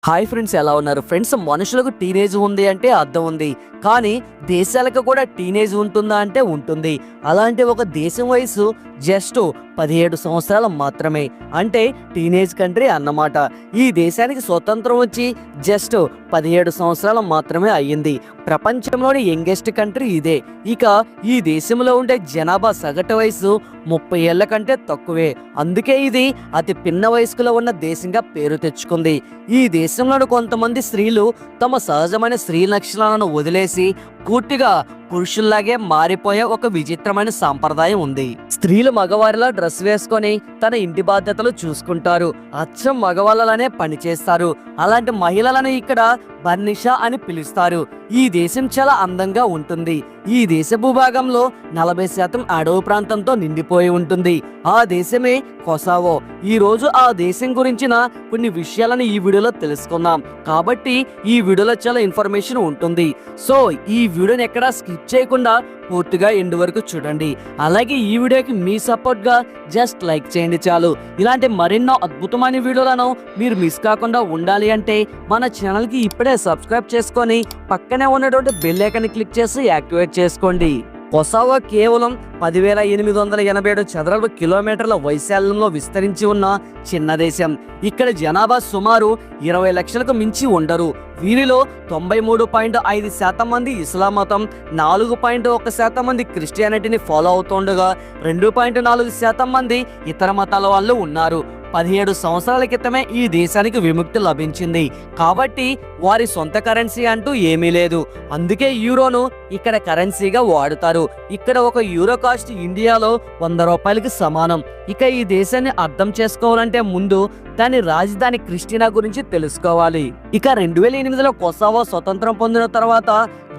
Hi friends, ఎలా ఉన్నారు friends? మనుషులకు టీనేజ్ ఉంది అంటే అర్థం ఉంది, కానీ దేశాలకు కూడా టీనేజ్ ఉంటుందా అంటే ఉంటుంది. అలాంటి ఒక దేశం వయసు జస్ట్ 17 సంవత్సరాలు మాత్రమే, అంటే టీనేజ్ కంట్రీ అన్నమాట. ఈ దేశానికి స్వతంత్రం వచ్చి జస్ట్ 17 సంవత్సరాలు మాత్రమే అయ్యింది. ప్రపంచంలోని యంగెస్ట్ కంట్రీ ఇదే. ఇక ఈ దేశంలో ఉండే జనాభా సగటు వయసు 30 ఏళ్ల కంటే తక్కువే. అందుకే ఇది అతి పిన్న వయస్కులో ఉన్న దేశంగా పేరు తెచ్చుకుంది. ఈ దేశంలోని కొంతమంది స్త్రీలు తమ సహజమైన స్త్రీ లక్షణాలను వదిలేసి పూర్తిగా పురుషుల్లాగే మారిపోయే ఒక విచిత్రమైన సాంప్రదాయం ఉంది. స్త్రీలు మగవారిలా డ్రెస్ వేసుకొని తన ఇంటి బాధ్యతలు చూసుకుంటారు, అచ్చం మగవాళ్ళలానే పనిచేస్తారు. అలాంటి మహిళలను ఇక్కడ బర్నిషా అని పిలుస్తారు. ఈ దేశం చాలా అందంగా ఉంటుంది. ఈ దేశ భూభాగంలో 40% అడవి ప్రాంతంతో నిండిపోయి ఉంటుంది. ఆ దేశమే కొసావో. ఈ రోజు ఆ దేశం గురించిన కొన్ని విషయాలను ఈ వీడియోలో తెలుసుకుందాం. కాబట్టి ఈ వీడియోలో చాలా ఇన్ఫర్మేషన్ ఉంటుంది. సో ఈ వీడియోని ఎక్కడా స్కిప్ చేయకుండా పూర్తిగా ఎండ్ వరకు చూడండి. అలాగే ఈ వీడియోకి మీ సపోర్ట్ గా జస్ట్ లైక్ చేయండి చాలు. ఇలాంటి మరెన్నో అద్భుతమైన వీడియోలను మీరు మిస్ కాకుండా ఉండాలి అంటే మన ఛానల్ కి ఇప్పుడే సబ్స్క్రైబ్ చేసుకొని పక్కనే ఉన్నటువంటి బెల్ ఐకాన్ క్లిక్ చేసి యాక్టివేట్ చేసుకోండి. కొసావో కేవలం 10,887 చదరపు కిలోమీటర్ల వైశాల్యంలో విస్తరించి ఉన్న చిన్న దేశం. ఇక్కడ జనాభా సుమారు 20 లక్షలకు మించి ఉండరు. వీరిలో 93.5% మంది ఇస్లాం మతం, 4.1% మంది క్రిస్టియానిటీని ఫాలో అవుతుండగా 2.4% మంది ఇతర మతాల వాళ్ళు ఉన్నారు. 17 సంవత్సరాల క్రితమే ఈ దేశానికి విముక్తి లభించింది. కాబట్టి వారి సొంత కరెన్సీ అంటూ ఏమీ లేదు. అందుకే యూరోను ఇక్కడ కరెన్సీగా వాడుతారు. ఇక్కడ ఒక యూరో కాస్ట్ ఇండియాలో 100 రూపాయలకి సమానం. ఇక ఈ దేశాన్ని అర్థం చేసుకోవాలంటే ముందు దాని రాజధాని క్రిస్టినా గురించి తెలుసుకోవాలి. ఇక 2008లో కొసావో స్వతంత్రం పొందిన తర్వాత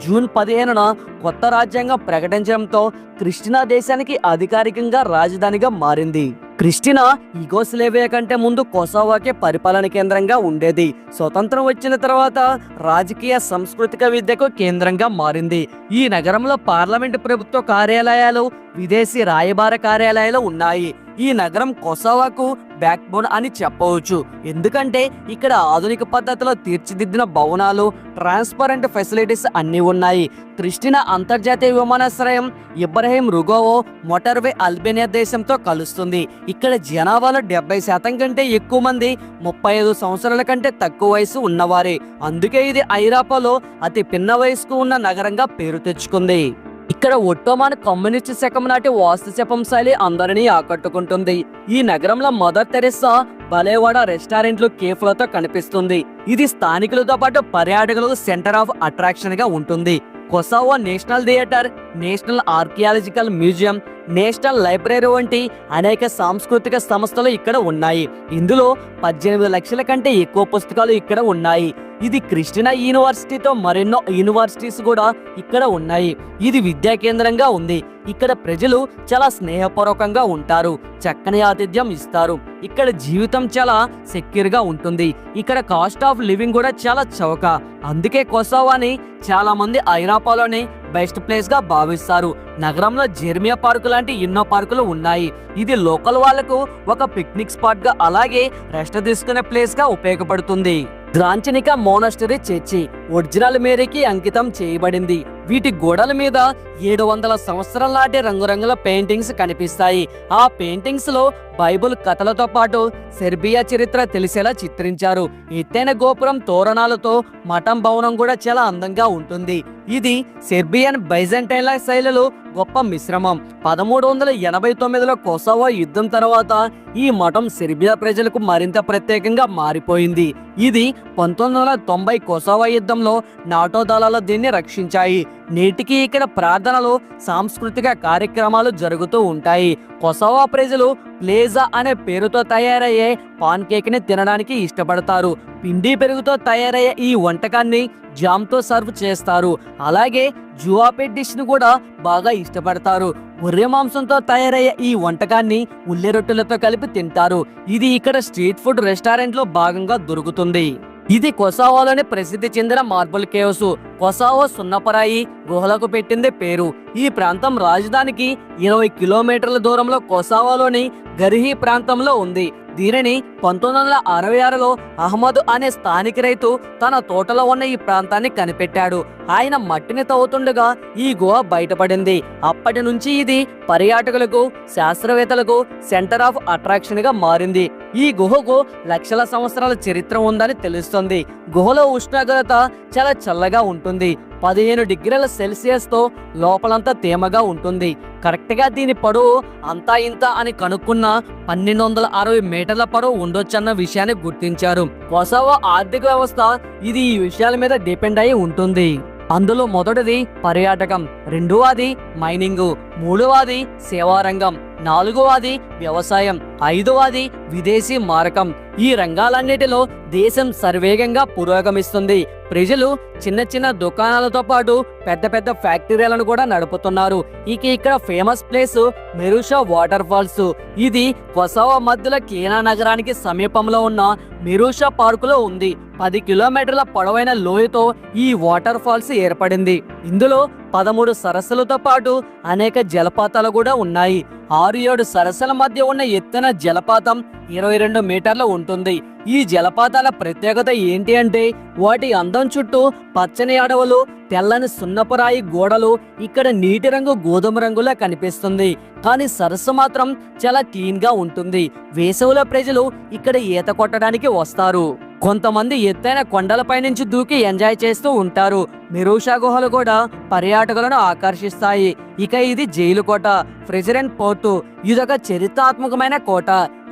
జూన్ 15న కొత్త రాజ్యాంగం ప్రకటించడంతో క్రిస్టినా దేశానికి అధికారికంగా రాజధానిగా మారింది. క్రిస్టినా యుగోస్లేవియా కంటే ముందు కొసావోకే పరిపాలన కేంద్రంగా ఉండేది. స్వతంత్రం వచ్చిన తర్వాత రాజకీయ సాంస్కృతిక విద్యకు కేంద్రంగా మారింది. ఈ నగరంలో పార్లమెంటు, ప్రభుత్వ కార్యాలయాలు, విదేశీ రాయబార కార్యాలయాలు ఉన్నాయి. ఈ నగరం కొసావోకు బ్యాక్ బోన్ అని చెప్పవచ్చు. ఎందుకంటే ఇక్కడ ఆధునిక పద్ధతిలో తీర్చిదిద్దిన భవనాలు, ట్రాన్స్పరెంట్ ఫెసిలిటీస్ అన్ని ఉన్నాయి. క్రిస్టినా అంతర్జాతీయ విమానాశ్రయం ఇబ్రహీం రుగోవో మోటార్వే అల్బేనియా దేశంతో కలుస్తుంది. ఇక్కడ జనాభాలో 70% కంటే ఎక్కువ మంది 35 సంవత్సరాల కంటే తక్కువ వయసు ఉన్నవారే. అందుకే ఇది ఐరోపాలో అతి పిన్న వయసుకు ఉన్న నగరంగా పేరు తెచ్చుకుంది. ఇక్కడ ఒట్టోమాన్ కమ్యూనిస్ట్ శకం నాటి వాస్తుశిల్పం శైలి అందరినీ ఆకట్టుకుంటుంది. ఈ నగరంలో మదర్ తెరెసా బలేవాడ రెస్టారెంట్లు, కేఫ్లతో కనిపిస్తుంది. ఇది స్థానికులతో పాటు పర్యాటకులకు సెంటర్ ఆఫ్ అట్రాక్షన్ గా ఉంటుంది. Kosovo national theatre, national archaeological museum, national library వంటి అనేక సాంస్కృతిక సంస్థలు ఇక్కడ ఉన్నాయి. ఇందులో 18 లక్షల కంటే ఎక్కువ పుస్తకాలు ఇక్కడ ఉన్నాయి. ఇది క్రిస్టినా యూనివర్సిటీతో మరెన్నో యూనివర్సిటీస్ కూడా ఇక్కడ ఉన్నాయి. ఇది విద్యా కేంద్రంగా ఉంది. ఇక్కడ ప్రజలు చాలా స్నేహపూర్వకంగా ఉంటారు, చక్కని ఆతిథ్యం ఇస్తారు. ఇక్కడ జీవితం చాలా సెక్యూర్ గా ఉంటుంది. ఇక్కడ కాస్ట్ ఆఫ్ లివింగ్ కూడా చాలా చౌక. అందుకే కొసావోని చాలా మంది ఐరోపాలోని బెస్ట్ ప్లేస్ గా భావిస్తారు. నగరంలో జెర్మియా పార్కు లాంటి ఎన్నో పార్కులు ఉన్నాయి. ఇది లోకల్ వాళ్లకు ఒక పిక్నిక్ స్పాట్ గా, అలాగే రెస్ట్ తీసుకునే ప్లేస్ గా ఉపయోగపడుతుంది. గ్రాంచనికా మోనాస్టరీ చర్చి ఒరిజినల్ మేరీకి అంకితం చేయబడింది. వీటి గోడల మీద 700 సంవత్సరాల నాటి రంగురంగుల పెయింటింగ్స్ కనిపిస్తాయి. ఆ పెయింటింగ్స్ లో బైబుల్ కథలతో పాటు సెర్బియా చరిత్ర తెలిసేలా చిత్రించారు. ఎత్తైన గోపురం, తోరణాలతో మఠం భవనం కూడా చాలా అందంగా ఉంటుంది. ఇది సెర్బియన్ బైజంటైన్ల శైలిలో గొప్ప మిశ్రమం. 1389లో కొసావో యుద్ధం తర్వాత ఈ మఠం సెర్బియా ప్రజలకు మరింత ప్రత్యేకంగా మారిపోయింది. ఇది 1990 కొసావో యుద్ధంలో నాటో దళాలు దీన్ని రక్షించాయి. నేటికి ఇక్కడ ప్రార్థనలు, సాంస్కృతిక కార్యక్రమాలు జరుగుతూ ఉంటాయి. కొసావో ప్రజలు ప్లేజా అనే పేరుతో తయారయ్యే పాన్ కేక్ ని తినడానికి ఇష్టపడతారు. పిండి పెరుగుతో తయారయ్యే ఈ వంటకాన్ని జామ్ తో సర్వ్ చేస్తారు. అలాగే జువాపెట్ డిష్ ను కూడా బాగా ఇష్టపడతారు. గొర్రె మాంసంతో తయారయ్యే ఈ వంటకాన్ని ఉల్లి రొట్టెలతో కలిపి తింటారు. ఇది ఇక్కడ స్ట్రీట్ ఫుడ్ రెస్టారెంట్ లో భాగంగా దొరుకుతుంది. ఇది కొసావోలోని ప్రసిద్ధి చెందిన మార్బుల్ కేవ్స్. కొసావో సున్నపరాయి గుహలకు పెట్టిందే పేరు. ఈ ప్రాంతం రాజధానికి 20 కిలోమీటర్ల దూరంలో కొసావోలోని గరిహి ప్రాంతంలో ఉంది. దీనిని 1966లో అహ్మద్ అనే స్థానిక రైతు తన తోటలో ఉన్న ఈ ప్రాంతాన్ని కనిపెట్టాడు. ఆయన మట్టిని తవ్వుతుండగా ఈ గుహ బయటపడింది. అప్పటి నుంచి ఇది పర్యాటకులకు, శాస్త్రవేత్తలకు సెంటర్ ఆఫ్ అట్రాక్షన్ గా మారింది. ఈ గుహకు లక్షల సంవత్సరాల చరిత్ర ఉందని తెలుస్తుంది. గుహలో ఉష్ణోగ్రత చాలా చల్లగా ఉంటుంది. 15 డిగ్రీల సెల్సియస్ తో లోపలంతా తేమగా ఉంటుంది. కరెక్ట్ గా దీని పొడవు అంతా ఇంత అని కనుక్కున్న 1260 మీటర్ల పొడవు ఉండొచ్చన్న విషయాన్ని గుర్తించారు. కొసావో ఆర్థిక వ్యవస్థ ఇది ఈ విషయాల మీద డిపెండ్ అయి ఉంటుంది. అందులో మొదటిది పర్యాటకం, రెండవది మైనింగ్, మూడవది సేవారంగం, నాలుగవది వ్యవసాయం, ఐదవది విదేశీ మారకం. ఈ రంగాలన్నిటిలో దేశం సర్వేగంగా పురోగమిస్తుంది. ప్రజలు చిన్న చిన్న దుకాణాలతో పాటు పెద్ద పెద్ద ఫ్యాక్టరీలను కూడా నడుపుతున్నారు. ఇక్కడ ఫేమస్ ప్లేస్ మెరూషా వాటర్ ఫాల్స్. ఇది కొసావో మధ్యలో కేనా నగరానికి సమీపంలో ఉన్న మెరూషా పార్కులో ఉంది. 10 కిలోమీటర్ల పొడవైన లోయతో ఈ వాటర్ ఫాల్స్ ఏర్పడింది. ఇందులో 13 సరస్సులతో పాటు అనేక జలపాతాలు కూడా ఉన్నాయి. 6-7 సరస్సుల మధ్య ఉన్న ఎత్తైన జలపాతం 22 మీటర్లు ఉంటుంది. ఈ జలపాతాల ప్రత్యేకత ఏంటి అంటే వాటి అందం చుట్టూ పచ్చని అడవులు, తెల్లని సున్నపురాయి గోడలు. ఇక్కడ నీటి రంగు గోధుమ రంగులా కనిపిస్తుంది, కానీ సరస్సు మాత్రం చాలా క్లీన్ గా ఉంటుంది. వేసవిలో ప్రజలు ఇక్కడ ఈత కొట్టడానికి వస్తారు. కొంతమంది ఎత్తైన కొండలపై నుంచి దూకి ఎంజాయ్ చేస్తూ ఉంటారు. మెరూషా గుహలు కూడా పర్యాటకులను ఆకర్షిస్తాయి. ఇది జైలు కోట, ప్రెసిడెంట్ పోర్టు. ఇదొక చరిత్రాత్మకమైన కోట.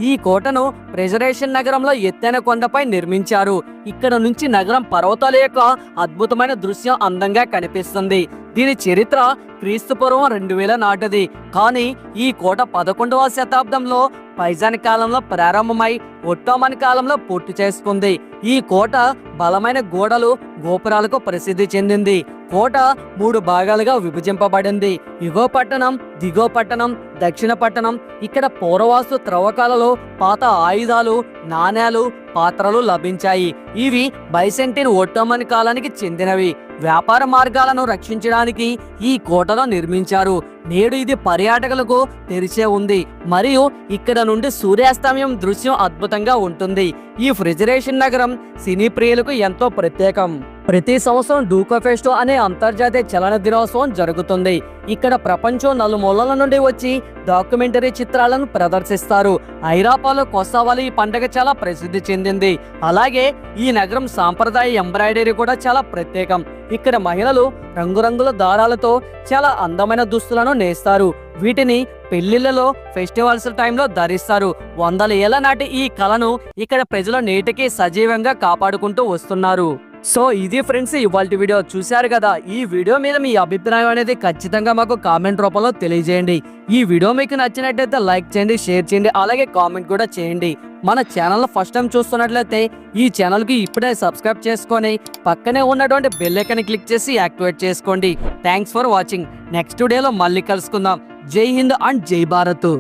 ఈ కోటను ప్రెజరేషన్ నగరంలో ఎత్తైన కొండపై నిర్మించారు. ఇక్కడ నుంచి నగరం పర్వతాల యొక్క అద్భుతమైన దృశ్యం అందంగా కనిపిస్తుంది. దీని చరిత్ర క్రీస్తుపూర్వం 2000 నాటిది. కానీ ఈ కోట 11వ శతాబ్దంలో పైజాన్ కాలంలో ప్రారంభమై ఒట్టోమన్ కాలంలో పూర్తి చేసుకుంది. ఈ కోట బలమైన గోడలు, గోపురాలకు ప్రసిద్ధి చెందింది. కోట 3 భాగాలుగా విభజింపబడింది. ఎగువ పట్టణం, దిగువ పట్టణం, దక్షిణ పట్టణం. ఇక్కడ పూర్వవాస్తు త్రవ్వకాలలో పాత ఆయుధాలు, నాణేలు, పాత్రలు లభించాయి. ఇవి బైసెంటిన్ ఒట్టోమన్ కాలానికి చెందినవి. వ్యాపార మార్గాలను రక్షించడానికి ఈ కోటలో నిర్మించారు. నేడు ఇది పర్యాటకులకు తెరిచే ఉంది మరియు ఇక్కడ నుండి సూర్యాస్తమయం దృశ్యం అద్భుతంగా ఉంటుంది. ఈ ఫ్రిజరేషన్ నగరం సినీ ప్రియులకు ఎంతో ప్రత్యేకం. ప్రతి సంవత్సరం డూకో ఫెస్టో అనే అంతర్జాతీయ చలన దినోత్సవం జరుగుతుంది. ఇక్కడ ప్రపంచం నలుమూలల నుండి వచ్చి డాక్యుమెంటరీ చిత్రాలను ప్రదర్శిస్తారు. ఐరోపాలో కొసావోలో ఈ పండుగ చాలా ప్రసిద్ధి చెందింది. అలాగే ఈ నగరం సాంప్రదాయ ఎంబ్రాయిడరీ కూడా చాలా ప్రత్యేకం. ఇక్కడ మహిళలు రంగురంగుల దారాలతో చాలా అందమైన దుస్తులను నేస్తారు. వీటిని పెళ్లిళ్లలో, ఫెస్టివల్స్ టైంలో ధరిస్తారు. 100 ఏళ్ల నాటి ఈ కళను ఇక్కడ ప్రజలు నేటికి సజీవంగా కాపాడుకుంటూ వస్తున్నారు. సో ఇది ఫ్రెండ్స్ ఇవాల్టి వీడియో. చూశారు కదా, ఈ వీడియో మీద మీ అభిప్రాయం అనేది ఖచ్చితంగా మాకు కామెంట్ రూపంలో తెలియజేయండి. ఈ వీడియో మీకు నచ్చినట్లయితే లైక్ చేయండి, షేర్ చేయండి, అలాగే కామెంట్ కూడా చేయండి. మన ఛానల్ ఫస్ట్ టైం చూస్తున్నట్లయితే ఈ ఛానల్ కి ఇప్పుడే సబ్స్క్రైబ్ చేసుకొని పక్కనే ఉన్నటువంటి బెల్ ఐకాన్ క్లిక్ చేసి యాక్టివేట్ చేసుకోండి. Thanks for watching. నెక్స్ట్ వీడియోలో మళ్ళీ కలుసుకుందాం. జై హింద్ అండ్ జై భారత్.